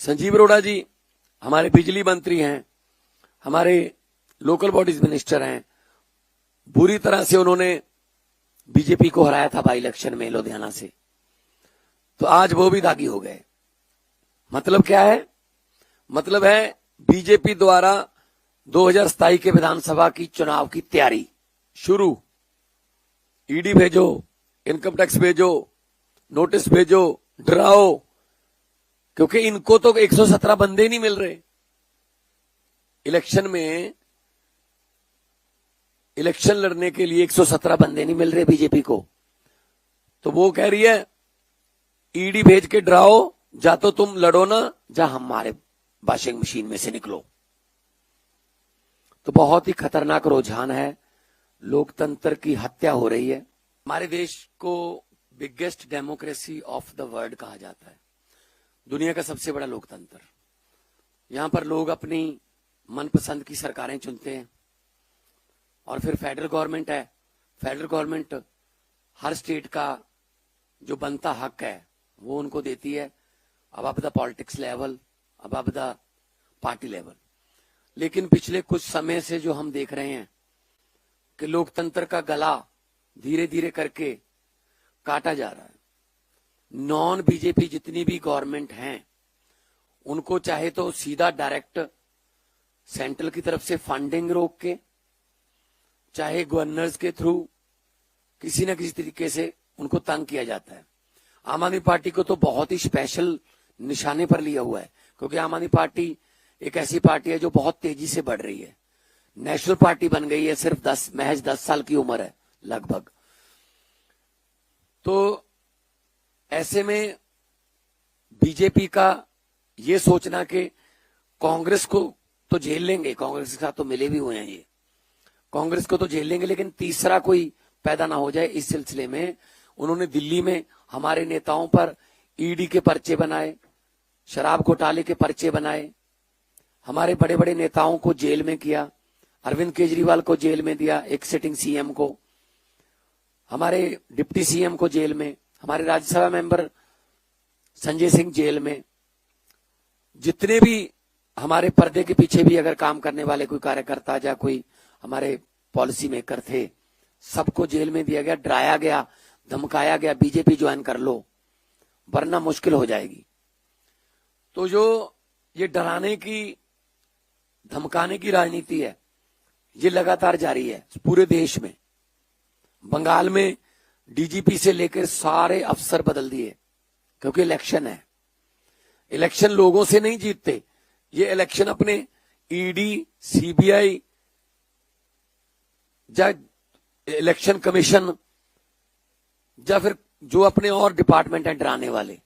संजीव अरोड़ा जी हमारे बिजली मंत्री हैं, हमारे लोकल बॉडीज मिनिस्टर हैं। बुरी तरह से उन्होंने बीजेपी को हराया था बाई इलेक्शन में लुधियाना से, तो आज वो भी दागी हो गए। मतलब क्या है? मतलब है बीजेपी द्वारा 2027 के विधानसभा की चुनाव की तैयारी शुरू। ईडी भेजो, इनकम टैक्स भेजो, नोटिस भेजो, डराओ, क्योंकि इनको तो 117 बंदे नहीं मिल रहे। इलेक्शन में इलेक्शन लड़ने के लिए 117 बंदे नहीं मिल रहे बीजेपी को, तो वो कह रही है ईडी भेज के डराओ, जा तो तुम लड़ो ना, जा हमारे वॉशिंग मशीन में से निकलो। तो बहुत ही खतरनाक रुझान है, लोकतंत्र की हत्या हो रही है। हमारे देश को biggest democracy of the world कहा जाता है, दुनिया का सबसे बड़ा लोकतंत्र। यहां पर लोग अपनी मनपसंद की सरकारें चुनते हैं और फिर फेडरल गवर्नमेंट है। फेडरल गवर्नमेंट हर स्टेट का जो बनता हक है वो उनको देती है, above the politics level, above the party level. लेकिन पिछले कुछ समय से जो हम देख रहे हैं कि लोकतंत्र का गला धीरे धीरे करके काटा जा रहा है। नॉन बीजेपी जितनी भी गवर्नमेंट हैं उनको चाहे तो सीधा डायरेक्ट सेंट्रल की तरफ से फंडिंग रोक के, चाहे गवर्नर्स के थ्रू किसी न किसी तरीके से उनको तंग किया जाता है। आम आदमी पार्टी को तो बहुत ही स्पेशल निशाने पर लिया हुआ है, क्योंकि आम आदमी पार्टी एक ऐसी पार्टी है जो बहुत तेजी से बढ़ रही है। नेशनल पार्टी बन गई है, सिर्फ महज 10 साल की उम्र है लगभग। तो ऐसे में बीजेपी का ये सोचना कि कांग्रेस को तो झेल लेंगे, कांग्रेस के साथ तो मिले भी हुए हैं ये, कांग्रेस को तो झेल लेंगे, लेकिन तीसरा कोई पैदा ना हो जाए, इस सिलसिले में उन्होंने दिल्ली में हमारे नेताओं पर ईडी के पर्चे बनाए, शराब घोटाले के पर्चे बनाए, हमारे बड़े बड़े नेताओं को जेल में किया। अरविंद केजरीवाल को जेल में दिया, एक सिटिंग सीएम को, हमारे डिप्टी सीएम को जेल में, हमारे राज्यसभा मेंबर संजय सिंह जेल में। जितने भी हमारे पर्दे के पीछे भी अगर काम करने वाले कोई कार्यकर्ता या कोई हमारे पॉलिसी मेकर थे, सबको जेल में दिया गया, डराया गया, धमकाया गया, बीजेपी ज्वाइन कर लो वरना मुश्किल हो जाएगी। तो जो ये डराने की, धमकाने की राजनीति है, ये लगातार जारी है पूरे देश में। बंगाल में डीजीपी से लेकर सारे अफसर बदल दिए, क्योंकि इलेक्शन है। इलेक्शन लोगों से नहीं जीतते, ये इलेक्शन अपने ईडी, सीबीआई या इलेक्शन कमीशन या फिर जो अपने और डिपार्टमेंट हैं डराने वाले,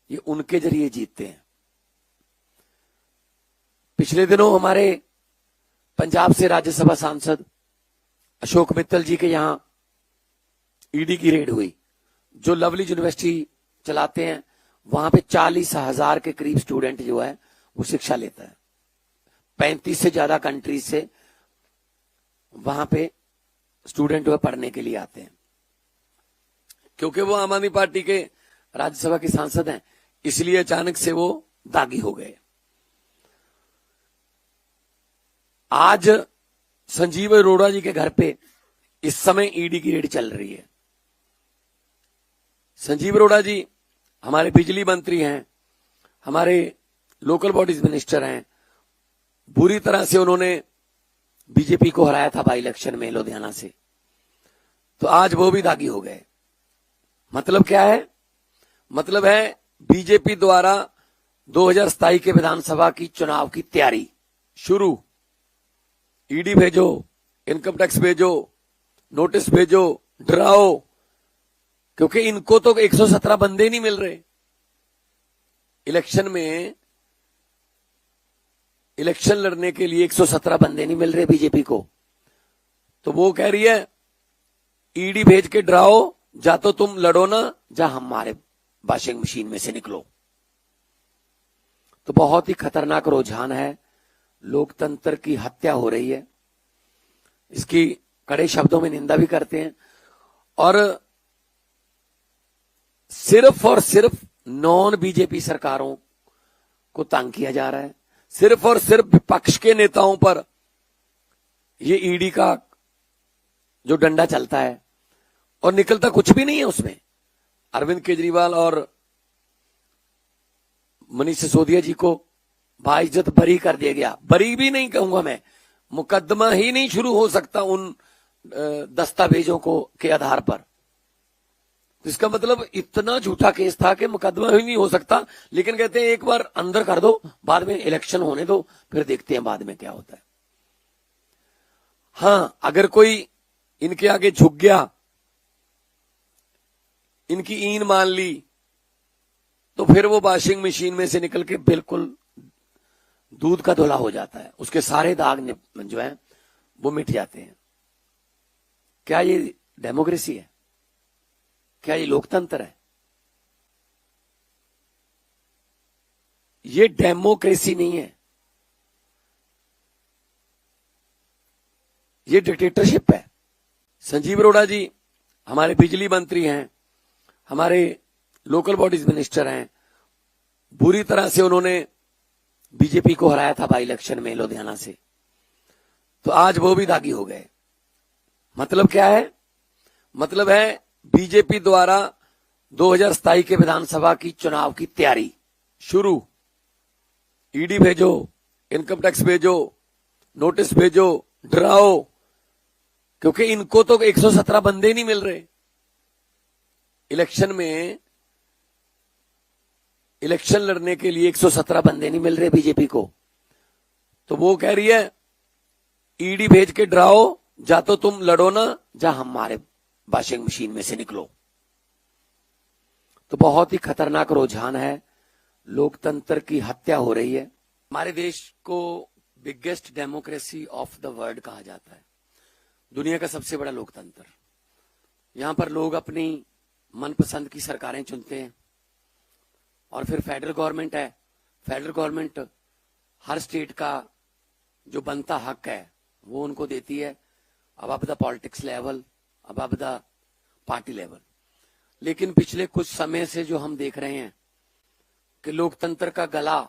ये उनके जरिए जीतते हैं। पिछले दिनों हमारे पंजाब से राज्यसभा सांसद अशोक मित्तल जी के यहां ईडी की रेड हुई। जो लवली यूनिवर्सिटी चलाते हैं वहां पे 40,000 के करीब स्टूडेंट जो है वो शिक्षा लेता है। 35 से ज्यादा कंट्रीज से वहां पे स्टूडेंट वो पढ़ने के लिए आते हैं। क्योंकि वो आम आदमी पार्टी के राज्यसभा के सांसद हैं, इसलिए अचानक से वो दागी हो गए। आज संजीव अरोड़ा जी के घर पे इस समय ईडी की रेड चल रही है। संजीव अरोड़ा जी हमारे बिजली मंत्री हैं, हमारे लोकल बॉडीज मिनिस्टर हैं। बुरी तरह से उन्होंने बीजेपी को हराया था बाई इलेक्शन में लुधियाना से, तो आज वो भी दागी हो गए। मतलब क्या है? मतलब है बीजेपी द्वारा 2027 के विधानसभा की चुनाव की तैयारी शुरू। ईडी भेजो, इनकम टैक्स भेजो, नोटिस भेजो, डराओ, क्योंकि इनको तो 117 बंदे नहीं मिल रहे। इलेक्शन में इलेक्शन लड़ने के लिए 117 बंदे नहीं मिल रहे बीजेपी को, तो वो कह रही है ईडी भेज के डराओ, जा तो तुम लड़ो ना, जा हमारे वॉशिंग मशीन में से निकलो। तो बहुत ही खतरनाक रुझान है, लोकतंत्र की हत्या हो रही है। इसकी कड़े शब्दों में निंदा भी करते हैं, और सिर्फ नॉन बीजेपी सरकारों को तंग किया जा रहा है। सिर्फ और सिर्फ विपक्ष के नेताओं पर ये ईडी का जो डंडा चलता है और निकलता कुछ भी नहीं है उसमें। अरविंद केजरीवाल और मनीष सिसोदिया जी को बाइज्जत बरी कर दिया गया। बरी भी नहीं कहूंगा मैं, मुकदमा ही नहीं शुरू हो सकता उन दस्तावेजों को के आधार पर। तो इसका मतलब इतना झूठा केस था कि मुकदमा ही नहीं हो सकता। लेकिन कहते हैं एक बार अंदर कर दो, बाद में इलेक्शन होने दो, फिर देखते हैं बाद में क्या होता है। हां, अगर कोई इनके आगे झुक गया, इनकी ईन मान ली, तो फिर वो वॉशिंग मशीन में से निकल के बिल्कुल दूध का धुला हो जाता है। उसके सारे दाग जो है वो मिट जाते हैं। क्या ये डेमोक्रेसी है? क्या ये लोकतंत्र है? ये डेमोक्रेसी नहीं है, ये डिक्टेटरशिप है। संजीव अरोड़ा जी हमारे बिजली मंत्री हैं, हमारे लोकल बॉडीज मिनिस्टर हैं। बुरी तरह से उन्होंने बीजेपी को हराया था बाई इलेक्शन में लुधियाना से, तो आज वो भी दागी हो गए। मतलब क्या है? मतलब है बीजेपी द्वारा 2027 के विधानसभा की चुनाव की तैयारी शुरू। ईडी भेजो, इनकम टैक्स भेजो, नोटिस भेजो, डराओ, क्योंकि इनको तो 117 बंदे नहीं मिल रहे इलेक्शन में। इलेक्शन लड़ने के लिए 117 बंदे नहीं मिल रहे बीजेपी को। तो वो कह रही है ईडी भेज के डराओ, जा तो तुम लड़ो ना, जा हमारे वॉशिंग मशीन में से निकलो। तो बहुत ही खतरनाक रुझान है, लोकतंत्र की हत्या हो रही है। हमारे देश को biggest democracy of the world कहा जाता है, दुनिया का सबसे बड़ा लोकतंत्र। यहां पर लोग अपनी मनपसंद की सरकारें चुनते हैं और फिर फेडरल गवर्नमेंट है। फेडरल गवर्नमेंट हर स्टेट का जो बनता हक है वो उनको देती है, above the politics level, above the party level. लेकिन पिछले कुछ समय से जो हम देख रहे हैं कि लोकतंत्र का गला